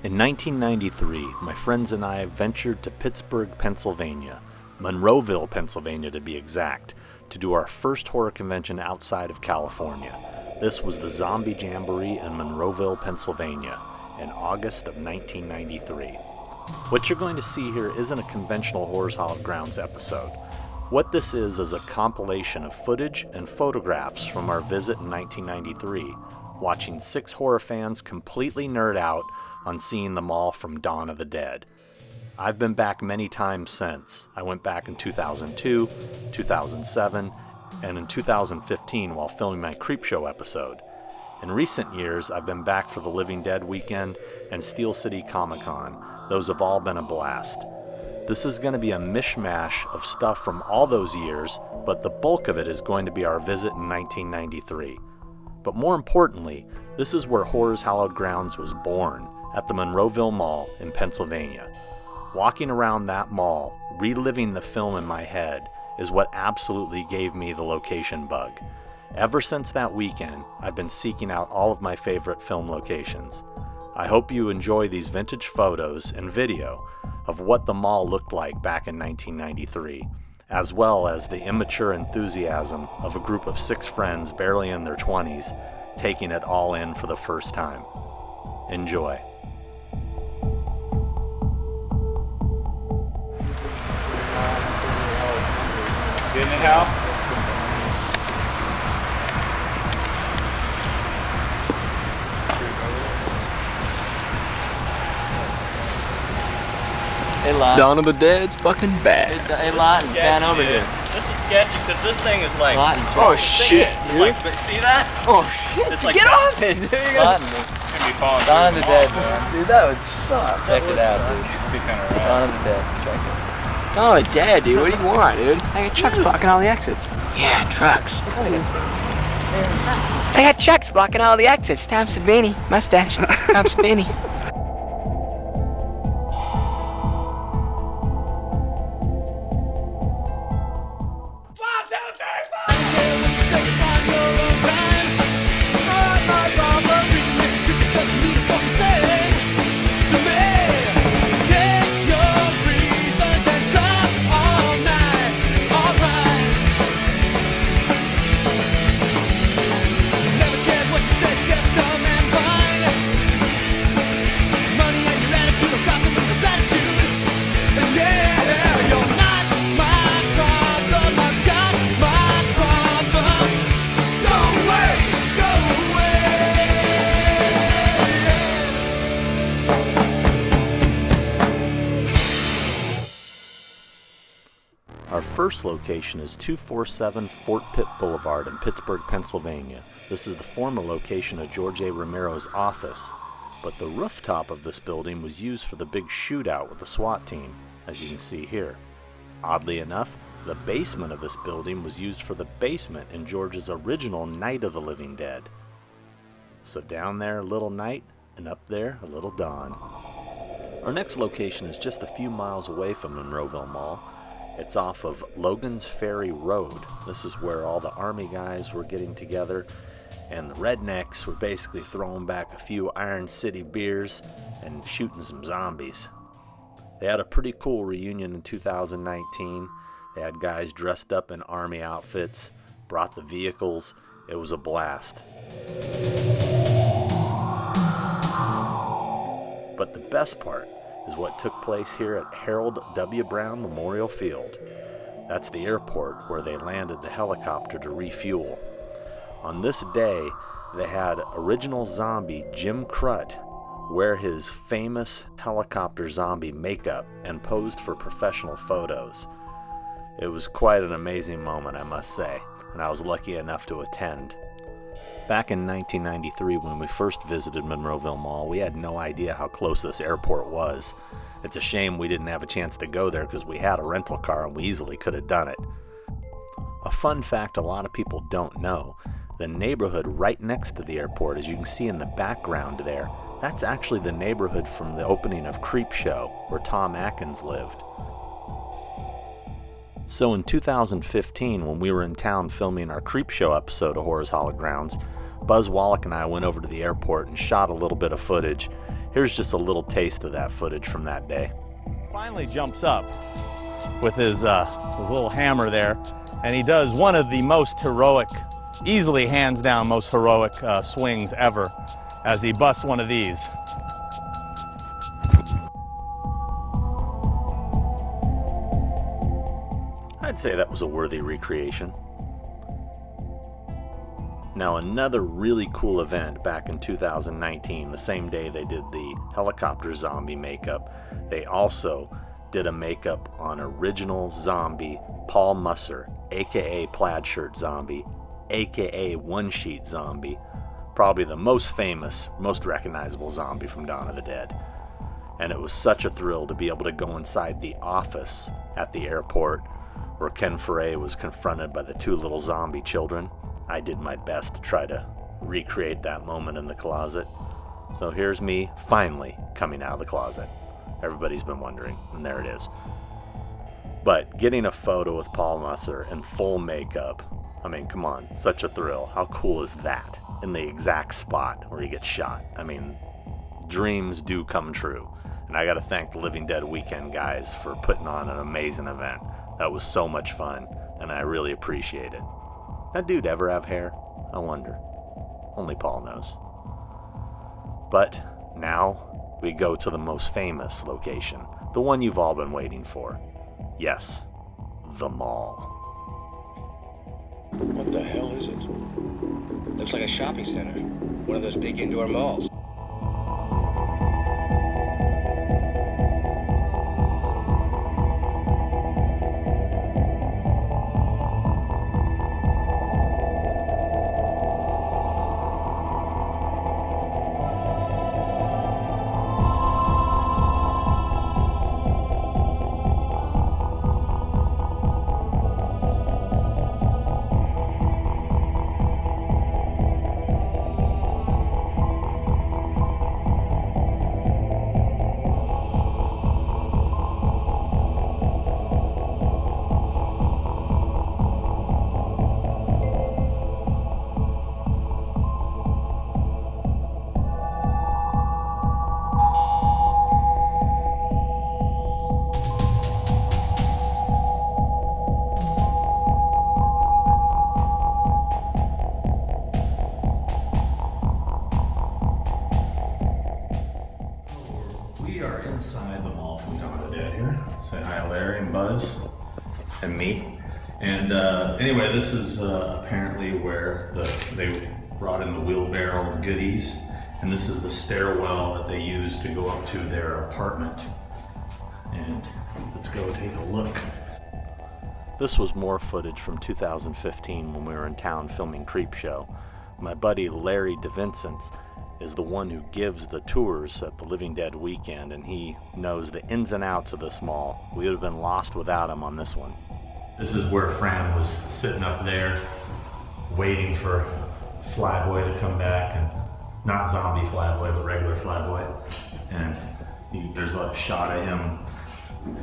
In 1993, my friends and I ventured to Pittsburgh, Pennsylvania, Monroeville, Pennsylvania to be exact, to do our first horror convention outside of California. This was the Zombie Jamboree in Monroeville, Pennsylvania, in August of 1993. What you're going to see here isn't a conventional Horrors Hallowed Grounds episode. What this is a compilation of footage and photographs from our visit in 1993, watching 6 horror fans completely nerd out on seeing the mall from Dawn of the Dead. I've been back many times since. I went back in 2002, 2007, and in 2015 while filming my Creepshow episode. In recent years, I've been back for the Living Dead weekend and Steel City Comic-Con. Those have all been a blast. This is going to be a mishmash of stuff from all those years, but the bulk of it is going to be our visit in 1993. But more importantly, this is where Horrors Hallowed Grounds was born, at the Monroeville Mall in Pennsylvania. Walking around that mall, reliving the film in my head, is what absolutely gave me the location bug. Ever since that weekend, I've been seeking out all of my favorite film locations. I hope you enjoy these vintage photos and video of what the mall looked like back in 1993, as well as the immature enthusiasm of a group of 6 friends barely in their 20s, taking it all in for the first time. Enjoy. Getting it, Hal? Hey, Lon. Dawn of the Dead's fucking bad. Hey, Lawton, fan over here. This is sketchy because this thing is like. Lawton, Oh shit, dude. Like, see that? Oh shit. It's like Get off it, dude. Lawton, Gonna be falling Dawn of through the mall. Dead, man. Dude, that would suck. Check it out, dude. Used to be kind of Dawn rad. of the Dead. Check it. Dawn of the Dead, dude. What do you want, dude? I got trucks blocking all the exits. Yeah, trucks. I got trucks blocking all the exits. Tom Savini. Mustache. Tom Savini. Our first location is 247 Fort Pitt Boulevard in Pittsburgh, Pennsylvania. This is the former location of George A. Romero's office, but the rooftop of this building was used for the big shootout with the SWAT team, as you can see here. Oddly enough, the basement of this building was used for the basement in George's original Night of the Living Dead. So down there a little night, and up there a little dawn. Our next location is just a few miles away from Monroeville Mall. It's off of Logan's Ferry Road. This is where all the Army guys were getting together, and the rednecks were basically throwing back a few Iron City beers and shooting some zombies. They had a pretty cool reunion in 2019. They had guys dressed up in Army outfits, brought the vehicles. It was a blast. But the best part is what took place here at Harold W. Brown Memorial Field. That's the airport where they landed the helicopter to refuel. On this day, they had original zombie Jim Crut wear his famous helicopter zombie makeup and posed for professional photos. It was quite an amazing moment, I must say, and I was lucky enough to attend. Back in 1993, when we first visited Monroeville Mall, we had no idea how close this airport was. It's a shame we didn't have a chance to go there because we had a rental car and we easily could have done it. A fun fact a lot of people don't know, the neighborhood right next to the airport, as you can see in the background there, that's actually the neighborhood from the opening of Creepshow, where Tom Atkins lived. So in 2015, when we were in town filming our Creepshow episode of Horrors Hallowed Grounds, Buzz Wallach and I went over to the airport and shot a little bit of footage, Here's just a little taste of that footage from that day. Finally jumps up with his little hammer there, and he does one of the most heroic, easily hands down most heroic swings ever as he busts one of these. I'd say that was a worthy recreation. Now, another really cool event back in 2019, the same day they did the helicopter zombie makeup, they also did a makeup on original zombie Paul Musser, aka Plaid Shirt Zombie, aka One Sheet Zombie, probably the most famous, most recognizable zombie from Dawn of the Dead. And it was such a thrill to be able to go inside the office at the airport where Ken Foray was confronted by the two little zombie children. I did my best to try to recreate that moment in the closet. So here's me finally coming out of the closet. Everybody's been wondering, and there it is. But getting a photo with Paul Musser in full makeup, I mean, come on, such a thrill. How cool is that? In the exact spot where he gets shot. I mean, dreams do come true. And I gotta thank the Living Dead Weekend guys for putting on an amazing event. That was so much fun, and I really appreciate it. That dude ever have hair? I wonder. Only Paul knows. But now we go to the most famous location, the one you've all been waiting for. Yes, the mall. What the hell is it? Looks like a shopping center. One of those big indoor malls. Inside the mall from Dawn of the Dead here. Say hi to Larry and Buzz and me. And anyway, this is apparently where they brought in the wheelbarrow of goodies. And this is the stairwell that they used to go up to their apartment. And let's go take a look. This was more footage from 2015 when we were in town filming Creepshow. My buddy Larry DeVincent is the one who gives the tours at the Living Dead Weekend, and he knows the ins and outs of this mall. We would have been lost without him on this one. This is where Fran was sitting up there waiting for Flyboy to come back, and not zombie Flyboy, but regular Flyboy. And there's a shot of him,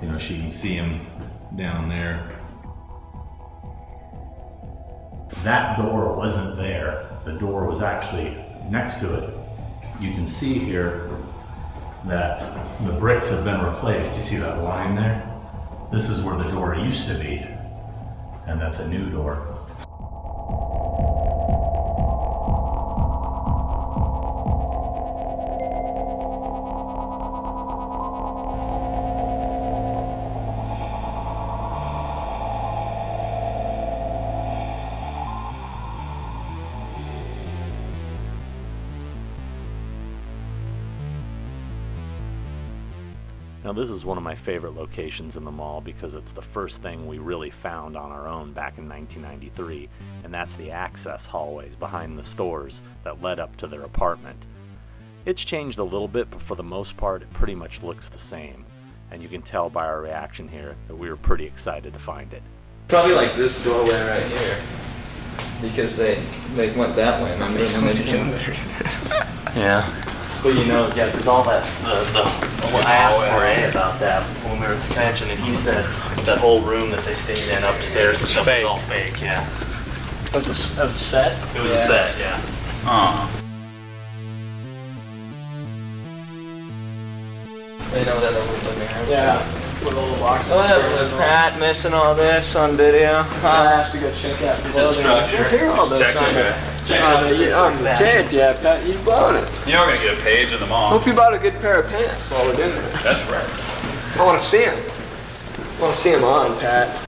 you know, she can see him down there. That door wasn't there. The door was actually next to it. You can see here that the bricks have been replaced. You see that line there? This is where the door used to be, and that's a new door. Now this is one of my favorite locations in the mall because it's the first thing we really found on our own back in 1993, and that's the access hallways behind the stores that led up to their apartment. It's changed a little bit, but for the most part it pretty much looks the same, and you can tell by our reaction here that we were pretty excited to find it. Probably like this doorway right here, because they went that way, remember? And then they came there. Yeah. But you know, yeah, because all that, I asked Foray about that when we were at the convention, and he said that whole room that they stayed in upstairs and stuff was all fake, yeah. That was a set? It was a set, yeah. They know that we're living here. Yeah. With all the boxes. With Pat missing all this on video. I have to go check out the structure. Hear all this on it. Chance, yeah, Pat, you bought it. You're not gonna get a page in the mall. Hope you bought a good pair of pants while we're doing this. That's right. I want to see them. I want to see them on, Pat.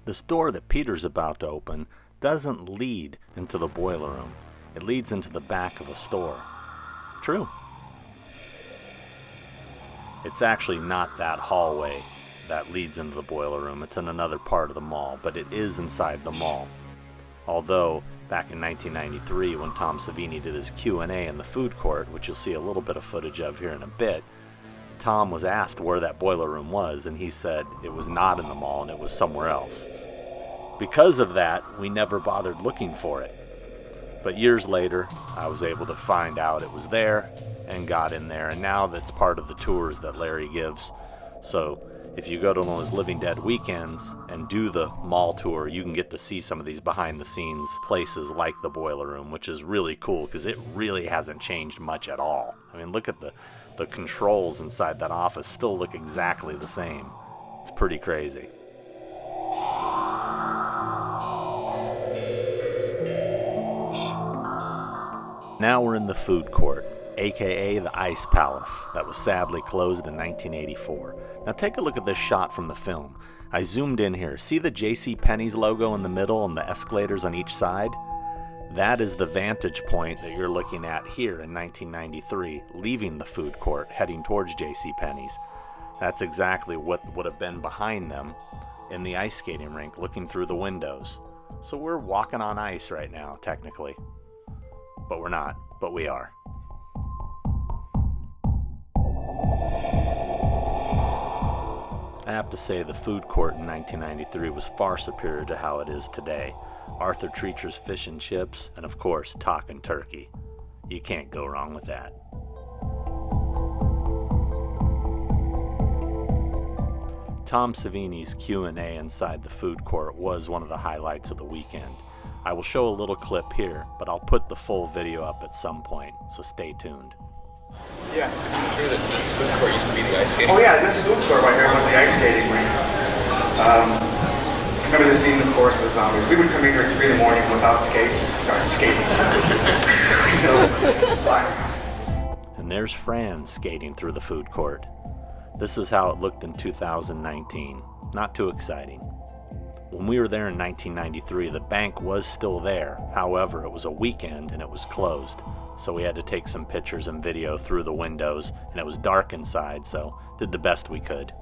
This door that Peter's about to open doesn't lead into the boiler room. It leads into the back of a store. True. It's actually not that hallway that leads into the boiler room. It's in another part of the mall, but it is inside the mall. Although, back in 1993, when Tom Savini did his Q&A in the food court, which you'll see a little bit of footage of here in a bit, Tom was asked where that boiler room was, and he said it was not in the mall and it was somewhere else. Because of that, we never bothered looking for it. But years later, I was able to find out it was there and got in there, and now that's part of the tours that Larry gives. So if you go to one of those Living Dead weekends and do the mall tour, you can get to see some of these behind the scenes places like the boiler room, which is really cool because it really hasn't changed much at all. I mean, look at the controls inside that office still look exactly the same. It's pretty crazy. Now we're in the food court, aka the Ice Palace, that was sadly closed in 1984. Now take a look at this shot from the film. I zoomed in here. See the Jc Penney'S logo in the middle and the escalators on each side? That is the vantage point that you're looking at here in 1993, leaving the food court, heading towards Jc Penney'S. That's exactly what would have been behind them in the ice skating rink, looking through the windows. So we're walking on ice right now, technically. But we're not, but we are. I have to say the food court in 1993 was far superior to how it is today. Arthur Treacher's fish and chips, and of course, talkin' turkey. You can't go wrong with that. Tom Savini's Q&A inside the food court was one of the highlights of the weekend. I will show a little clip here, but I'll put the full video up at some point, so stay tuned. Yeah. Is it true that this food court used to be the ice skating? Oh yeah, this food court right here was the ice skating rink. Remember the scene, of course, of the zombies. We would come in here at 3 in the morning without skates, just start skating. And there's Fran skating through the food court. This is how it looked in 2019. Not too exciting. When we were there in 1993, the bank was still there. However, it was a weekend and it was closed. So we had to take some pictures and video through the windows, and it was dark inside, so did the best we could.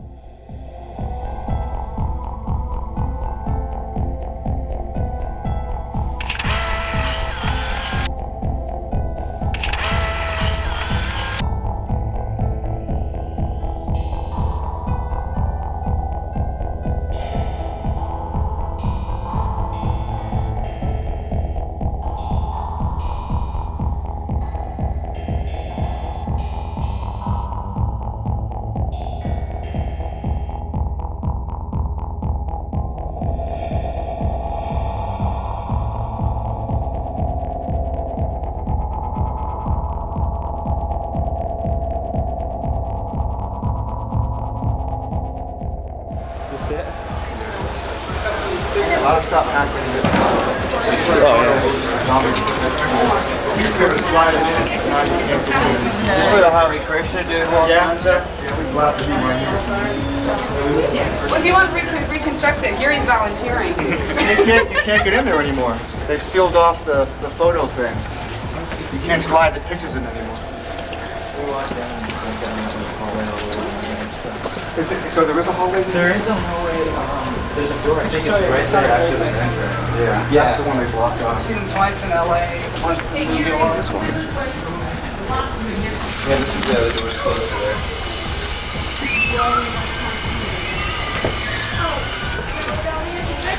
A lot of stuff happening in this town. This where the Hare Krishna dude walked on? We're glad to be right here. Well, if you want to reconstruct it, Gary's volunteering. You can't get in there anymore. They've sealed off the photo thing. You can't slide the pictures in anymore. So there is a hallway? There is a hallway. There's a door. I think it's right there after the entrance. Yeah, that's the one they blocked off. I've seen them twice in LA. Once in New York. This one. Yeah, this is the other door's closed over there.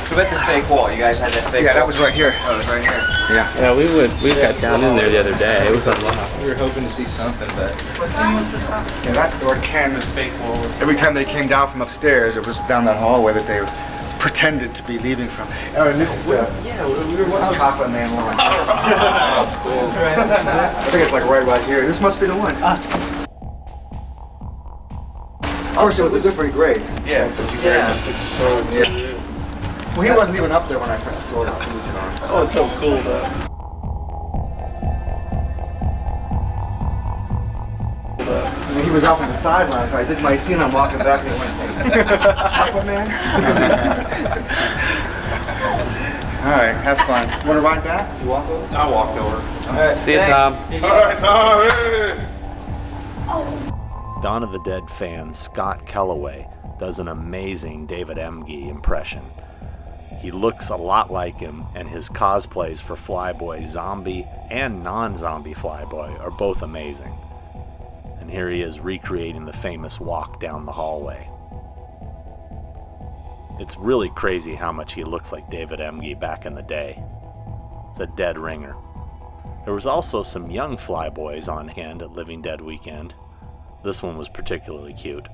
Who about the fake wall? You guys had that fake wall? Yeah, that was right here. That was right here. Yeah. Yeah, we got down in there the other day. It was unlocked. We were hoping to see something, but What scene was this on? Yeah, that's where Ken, fake wall. every time they came down from upstairs, it was down that hallway that they pretended to be leaving from. Oh, and this is the... Yeah, we were watching. Chocolate Man line. Oh, cool. I think it's like right here. This must be the one. course, it was a different grade. Yeah, so you just so Well, he wasn't even up there when I first saw it. He was gone. Oh, it's so cool though. I mean, he was out on the sidelines, so I did my scene. I'm walking back and he went, Aquaman? All right, have fun. You want to ride back? You walk over? I walked over. All right, See you, Tom. All right, Tom. Hey. Dawn of the Dead fan Scott Kellaway does an amazing David Emge impression. He looks a lot like him, and his cosplays for Flyboy Zombie and non-zombie Flyboy are both amazing. And here he is recreating the famous walk down the hallway. It's really crazy how much he looks like David Emge back in the day. It's a dead ringer. There was also some young Flyboys on hand at Living Dead Weekend. This one was particularly cute.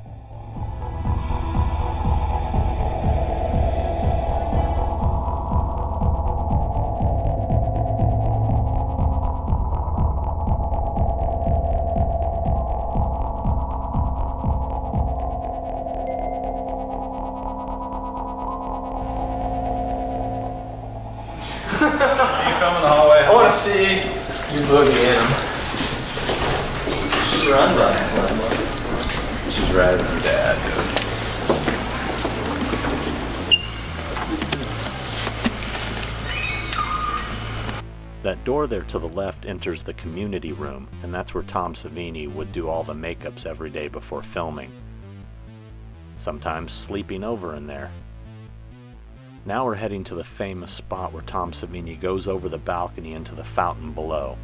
I want to see you boogie in him. She's run by him. She's rather than dad, dude. That door there to the left enters the community room, and that's where Tom Savini would do all the makeups every day before filming. Sometimes sleeping over in there. Now we're heading to the famous spot where Tom Savini goes over the balcony into the fountain below.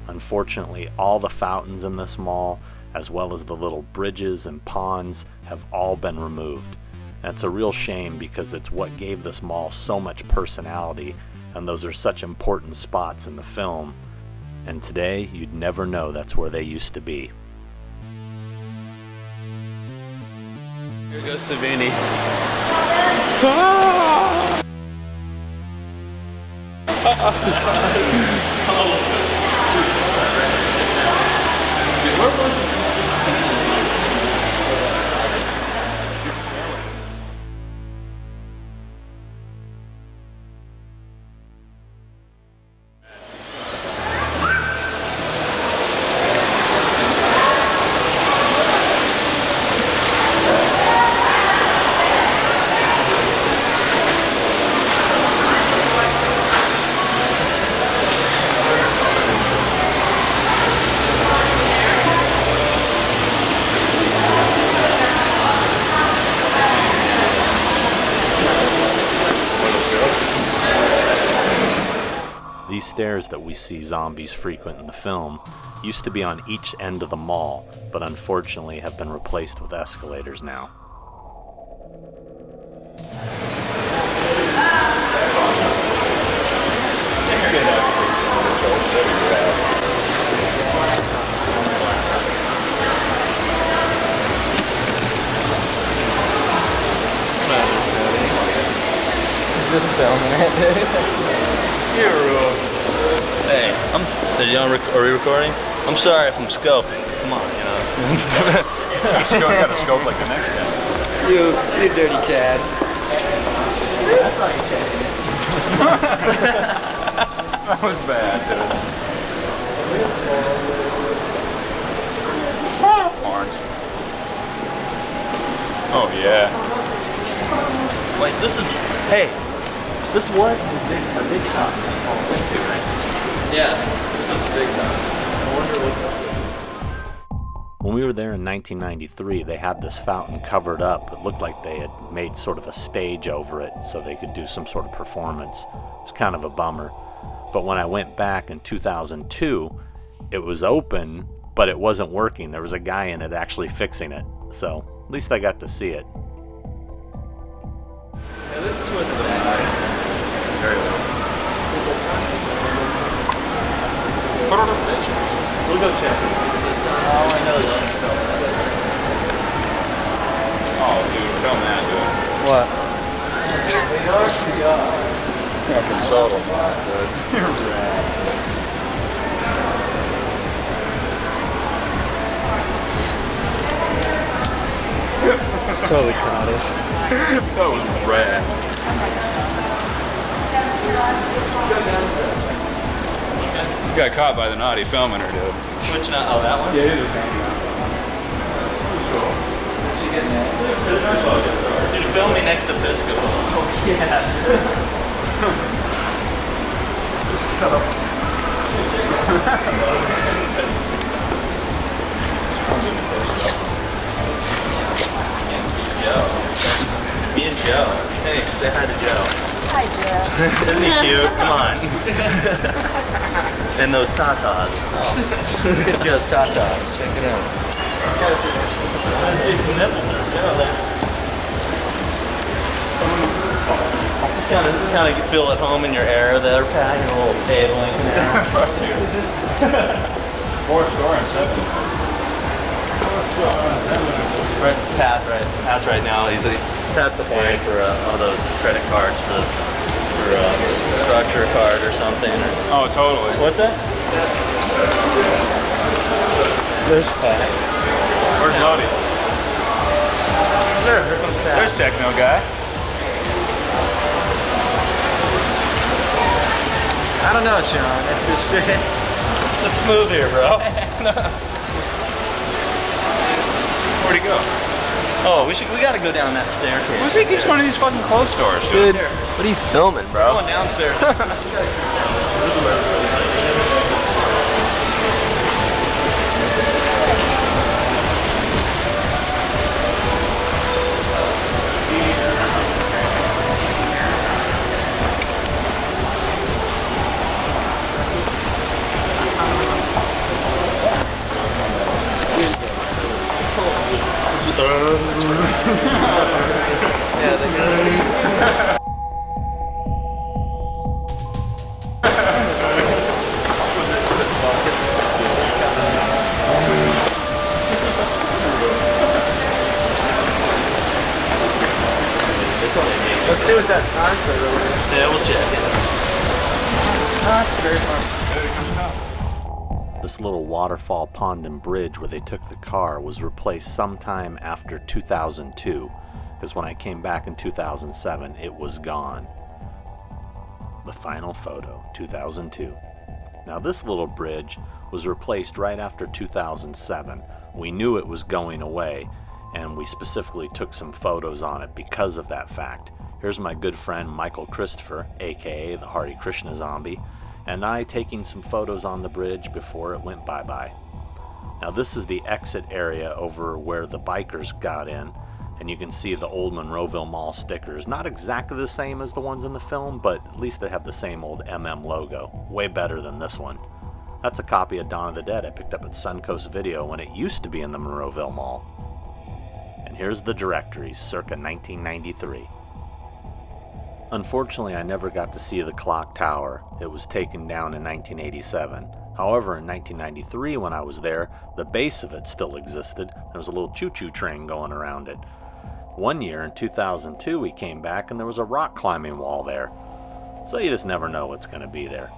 Unfortunately, all the fountains in this mall, as well as the little bridges and ponds, have all been removed. That's a real shame because it's what gave this mall so much personality, and those are such important spots in the film. And today, you'd never know that's where they used to be. Here goes Savini. These stairs that we see zombies frequent in the film used to be on each end of the mall, but unfortunately have been replaced with escalators now. Just filming it. Hey, are we recording? I'm sorry if I'm scoping. Come on, you know. You gotta scope like the next guy. You dirty cat. That's not your cat. That was bad, dude. Orange. Oh yeah. Wait, this is. Hey, this was a big top. Yeah, this was the big top. I wonder what's up. When we were there in 1993, they had this fountain covered up. It looked like they had made sort of a stage over it so they could do some sort of performance. It was kind of a bummer. But when I went back in 2002, it was open, but it wasn't working. There was a guy in it actually fixing it. So at least I got to see it. Yeah, this is what the very well. Put on a picture. We'll go check it. Oh, I know it's on himself. Oh, dude, film that, dude. What? Fucking total bot, dude. You're rad. Totally caught us. That was rad. You got caught by the naughty filming her, dude. Which not? Oh, that one? Yeah, it was hanging out. Dude, film me next to Pisco. Oh, yeah. Just cut up. Me and Joe. Hey, say hi to Joe. Hi, Joe. Isn't he cute? Come on. And those tatas. Look at Joe's tatas. Check it out. I see some nipples there. Kind of feel at home in your area there, Pat. Your little Dave Lincoln there. 4th store and 7th. Right, Pat's right now. Pat's applying for all those credit cards for a structure card or something. Oh, totally. What's that? There's Pat. Where's Lodi? Here comes Pat. There's Techno Guy. I don't know, Sean. It's just... Let's move here, bro. Where'd he go? Oh, we gotta go down that staircase. Who's he keeps one of these fucking clothes stores, dude? Dude, what are you filming, bro? Going downstairs. Let's see what that sign says over there. Yeah, we'll check it. That's very fun. This little waterfall pond and bridge where they took the car was replaced sometime after 2002, because when I came back in 2007, it was gone. The final photo, 2002. Now this little bridge was replaced right after 2007. We knew it was going away, and we specifically took some photos on it because of that fact. Here's my good friend Michael Christopher, aka the Hare Krishna Zombie, and I taking some photos on the bridge before it went bye-bye. Now this is the exit area over where the bikers got in, and you can see the old Monroeville Mall stickers. Not exactly the same as the ones in the film, but at least they have the same old MM logo. Way better than this one. That's a copy of Dawn of the Dead I picked up at Suncoast Video when it used to be in the Monroeville Mall. And here's the directories, circa 1993. Unfortunately, I never got to see the clock tower. It was taken down in 1987. However, in 1993 when I was there, the base of it still existed. There was a little choo-choo train going around it. One year, in 2002, we came back and there was a rock climbing wall there. So you just never know what's going to be there.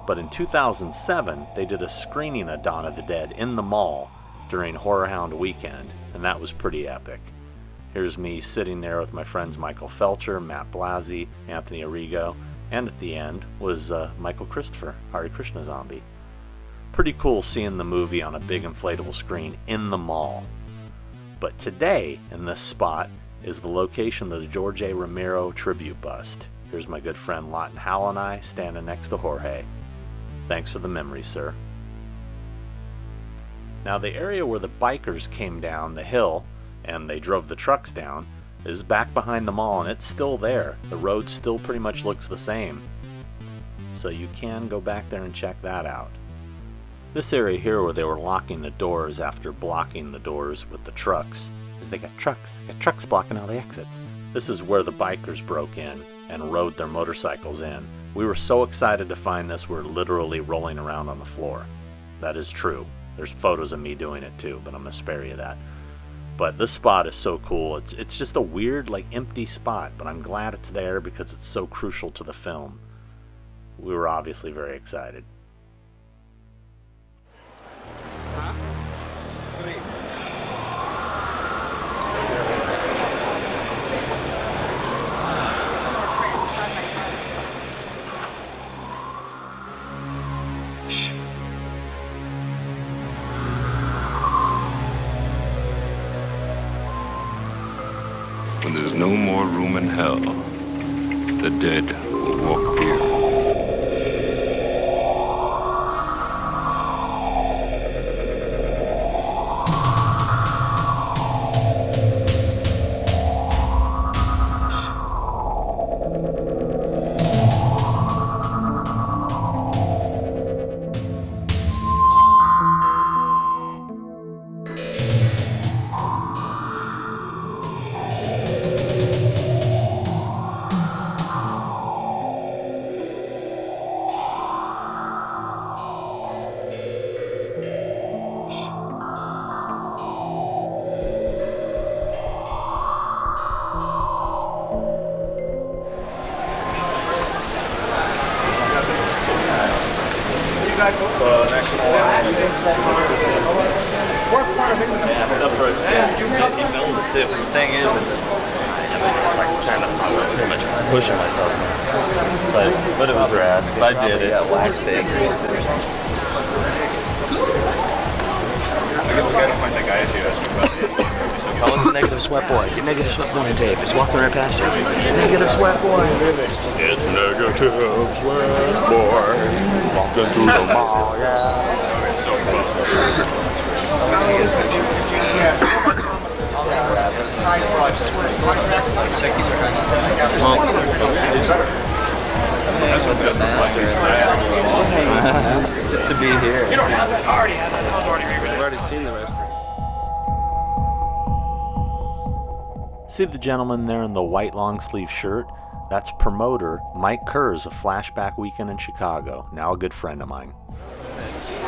But in 2007, they did a screening of Dawn of the Dead in the mall during Horror Hound weekend, and that was pretty epic. Here's me sitting there with my friends Michael Felcher, Matt Blvd, Anthony Arrigo, and at the end was Michael Christopher, Hare Krishna Zombie. Pretty cool seeing the movie on a big inflatable screen in the mall. But today, in this spot, is the location of the George A. Romero tribute bust. Here's my good friend Lawton Howell and I standing next to Jorge. Thanks for the memory, sir. Now the area where the bikers came down the hill and they drove the trucks down is back behind the mall, and it's still there. The road still pretty much looks the same. So you can go back there and check that out. This area here where they were locking the doors after blocking the doors with the trucks, because they got trucks blocking all the exits. This is where the bikers broke in and rode their motorcycles in. We were so excited to find this, we're literally rolling around on the floor. That is true. There's photos of me doing it too, but I'm gonna spare you that. But this spot is so cool. It's just a weird, like, empty spot, but I'm glad it's there because it's so crucial to the film. We were obviously very excited. when there's no more room in hell, the dead will walk here. Except for he filmed it too. The thing is, it's like trying to pretty much pushing myself. But it was rad. I did it. Wax bakeries. We gotta find that guy you asked me about. Oh, it's Negative Sweat Boy. Get Negative Sweat Boy on tape. He's walking right past you. Negative Sweat Boy. It's Negative Sweat Boy. Walking through the mall. Yeah. It's so close. Just to be here. You don't have this already. I've already seen the rest. See the gentleman there in the white long sleeve shirt? That's promoter Mike Kerr's of Flashback Weekend in Chicago, now a good friend of mine. Just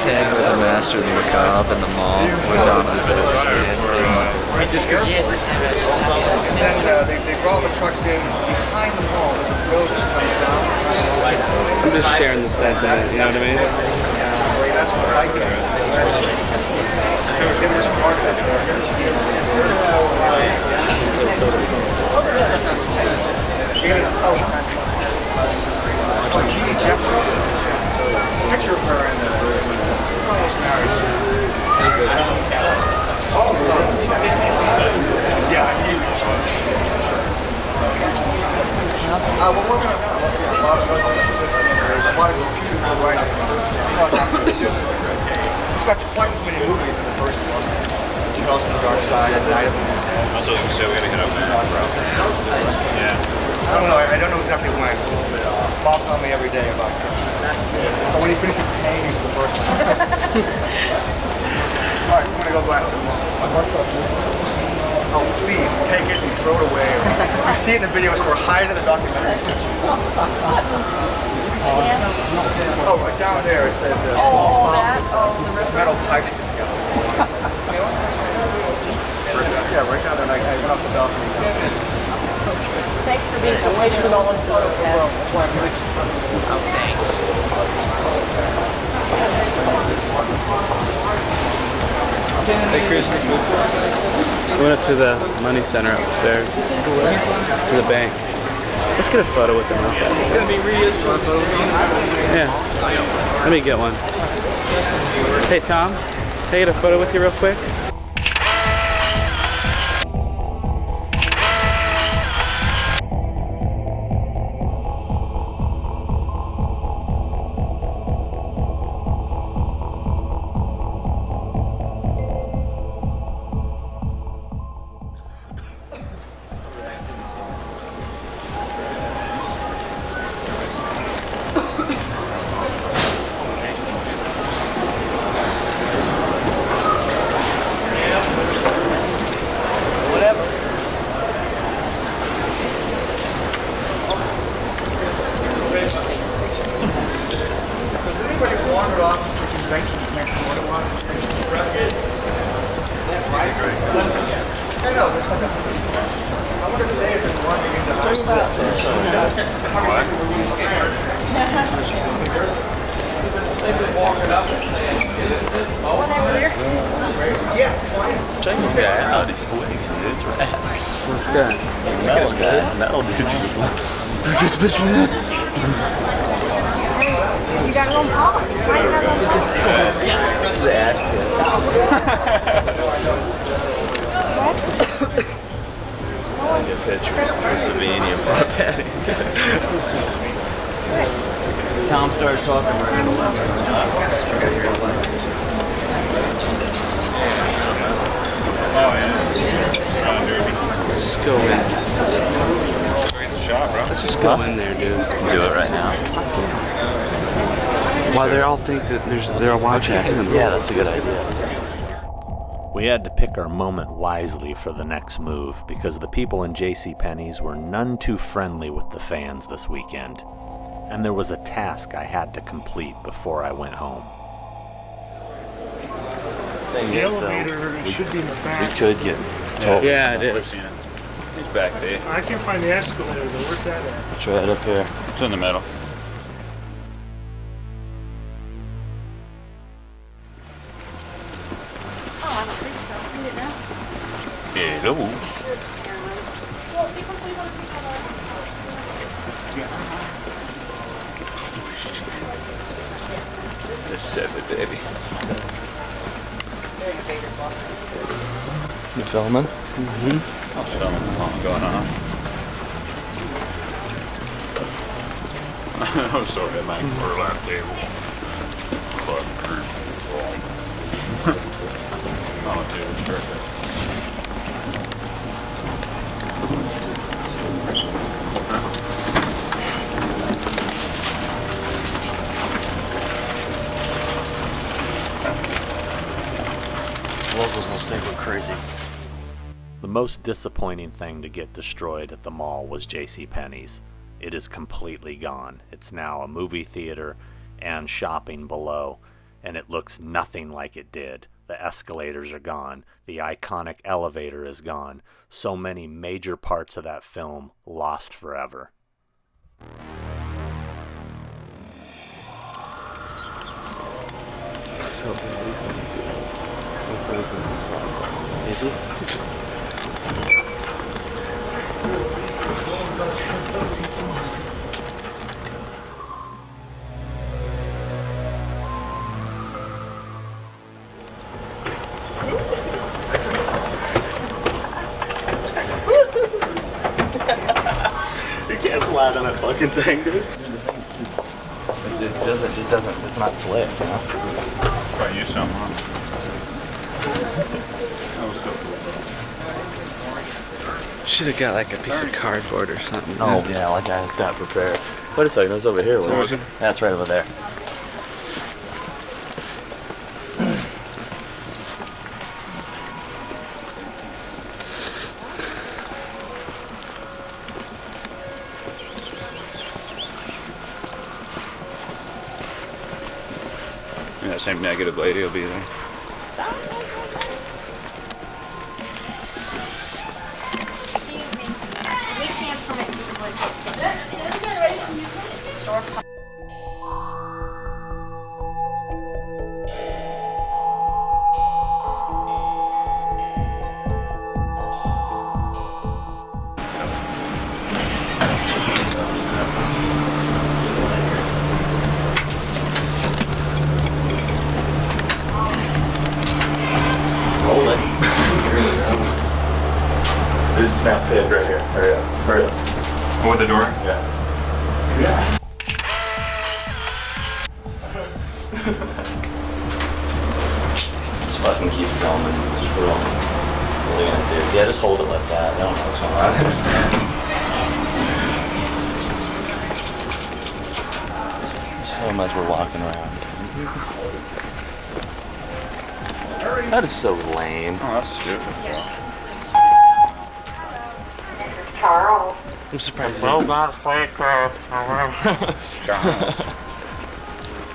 hang with the master of the macabre in the mall. Went down to the village. And then they brought the trucks in behind the mall. There's a road that comes down. I'm just staring the sentiment, you know what I mean? That's what I get. They were just part of it. Jc Penney'S. Picture of her in the almost married. Yeah, huge. Well, we're going to there's a lot of computers to write it. It's got twice as many movies in the first one. Charles the Dark Side and Night of the Also, so we gotta hit up that. Yeah. I don't know. I don't know exactly when. Bob tells me every day about it. But when he finishes paying, he's the first one. All right, I'm gonna go back to the mall. Oh, please take it and throw it away. If you see it in the video store, hide it in the documentary section. Oh, right down there it says metal pipes to go. Yeah, right down there. I went off the balcony. Thanks for being so patient with all those photos. Oh, thanks. Hey, Chris. We went up to the money center upstairs. To the bank. Let's get a photo with them. It's going to be reissued. Yeah. Let me get one. Hey, Tom. Can I get a photo with you real quick? Check this guy out, he's swinging, dude. It's rad. What's that? Metal guy. Metal dude just like... Get the bitch with that. You got one policy. Why you got one policy? The ash pit. What? pictures of the Savannah front patty. Tom started talking right at 11. Oh, yeah. Let's go in. Great shot, bro. Let's just go in there, dude. Do it right now. Why they all think that they're watching him. Yeah, that's a good idea. We had to pick our moment wisely for the next move because the people in Jc Penney'S were none too friendly with the fans this weekend. And there was a task I had to complete before I went home. The elevator should be in the back. We could get told. Yeah, it is. He's back there. I can't find the escalator though. Where's that at? It's right up here. It's in the middle. Oh, I don't think so. I didn't know. Hello. The 7, baby. You filming? Mm-hmm. I'll show them what's going on. I'm sorry, at my burlap table. Club group. Oh, dude, it's perfect. Locals must think we're crazy. The most disappointing thing to get destroyed at the mall was Jc Penney'S. It is completely gone. It's now a movie theater and shopping below, and it looks nothing like it did. The escalators are gone. The iconic elevator is gone. So many major parts of that film lost forever. So bad. Is he? You can't slide on that fucking thing, dude. It doesn't, it's not slick, you know? Try use some, huh? That was so cool. Should have got like a piece of cardboard or something. Oh, yeah, like I just got prepared. Wait a second, it was over here. Where was it? That's right over there. And that same negative lady will be there. We can't permit people to take pictures in the street. It's a store. Roll it. Dude, snap fit right here. Hurry up. Hurry up. Oh, with the door? Yeah. Just fucking keep filming. Screw 'em. What are you gonna do? Yeah, just hold it like that. I don't know what's going on. Just film as we're walking around. That is so lame. Oh, that's stupid. Charles. I'm surprised.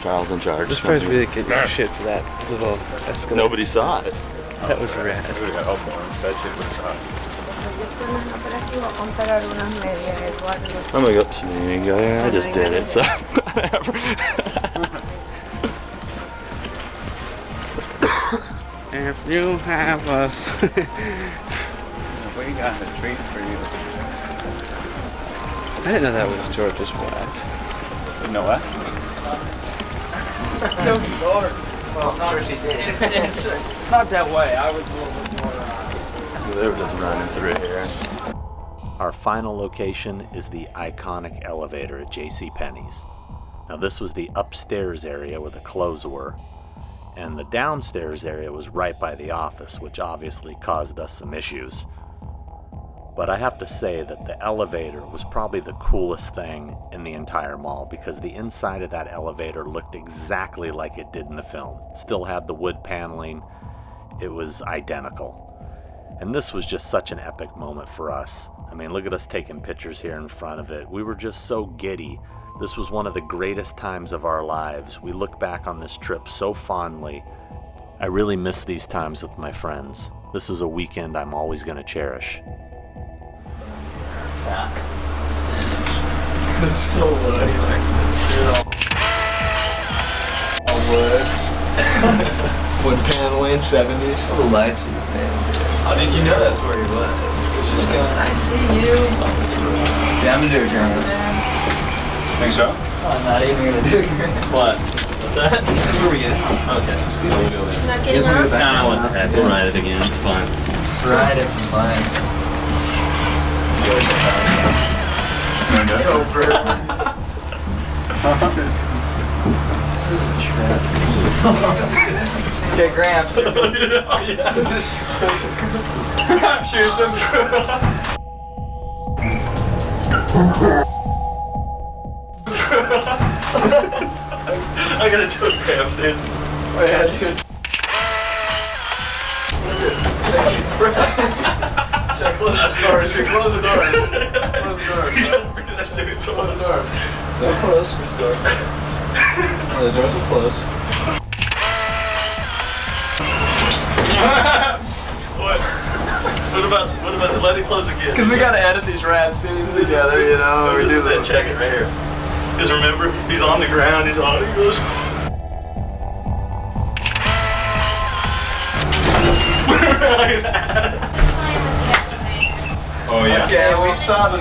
Charles in charge. I'm surprised we didn't get no shit for that little escalator. Nobody saw it. That was rad. That would have got open. That shit was hot. I'm gonna go up to me and go, yeah, I just did it, so whatever. If you have us. We got a treat for you. I didn't know that was George's wife. You know what? Well, not she did. It's not that way. I was a little bit more. They were just running through here. Our final location is the iconic elevator at Jc Penney'S. Now this was the upstairs area where the clothes were, and the downstairs area was right by the office, which obviously caused us some issues. But I have to say that the elevator was probably the coolest thing in the entire mall, because the inside of that elevator looked exactly like it did in the film. Still had the wood paneling. It was identical. And this was just such an epic moment for us. I mean, look at us taking pictures here in front of it. We were just so giddy. This was one of the greatest times of our lives. We look back on this trip so fondly. I really miss these times with my friends. This is a weekend I'm always going to cherish. It's still wood, like all wood. Wood paneling, 70s. All the lights in the thing. How did you know that's where he was? It's just like, I see you. Yeah, I'm gonna do a drums. Think so? Oh, I'm not even gonna do it. What? What's that? Where we get? Okay. Not getting wrong? Nah, what the heck? We'll ride it again. It's fun. Let's ride it for fun. It's so perfect. This is a trap. Okay, Gramps. Oh, yeah. This is I'm shooting some I gotta do it, Gramps, dude. Oh yeah, dude. Close the doors, dude. Close the doors. Close the doors. You gotta bring that dude. Close the doors. They're closed. Oh, the doors are closed. What about let it close again? Because we gotta edit these rad scenes together, you know. This is it. Check it right here. Because remember, he's on the ground. He's on. He goes. Oh yeah. Okay, we saw the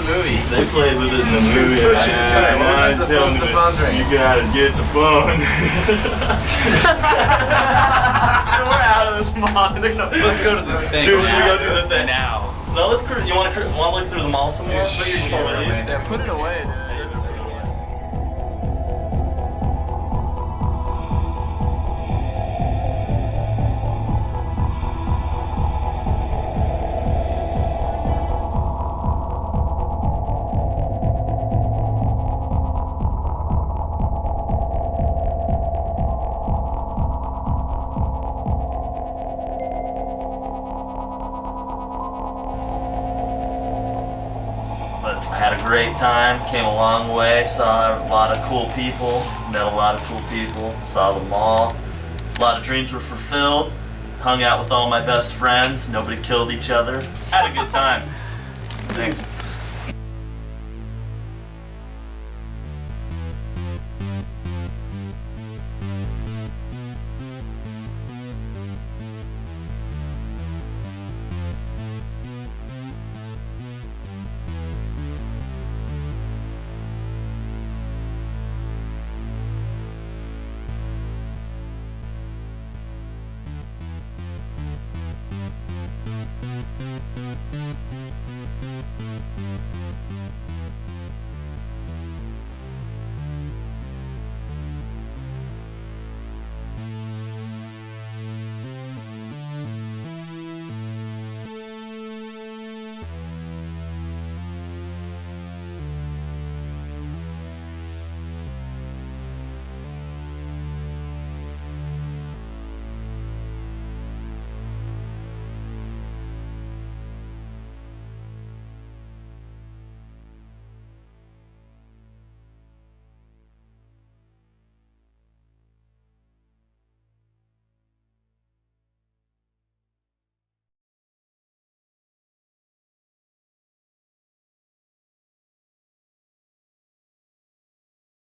movie. They played with it in the movie. Sorry, where's the phone's ringing? You gotta get the phone. We're out of this mall. Let's go to the thing. Dude, should we go do the thing now? No, let's. You want to look through the mall some more before we leave? Yeah, put it away, dude. I had a great time, came a long way, saw a lot of cool people, met a lot of cool people, saw the mall. A lot of dreams were fulfilled, hung out with all my best friends, nobody killed each other. Had a good time. Thanks.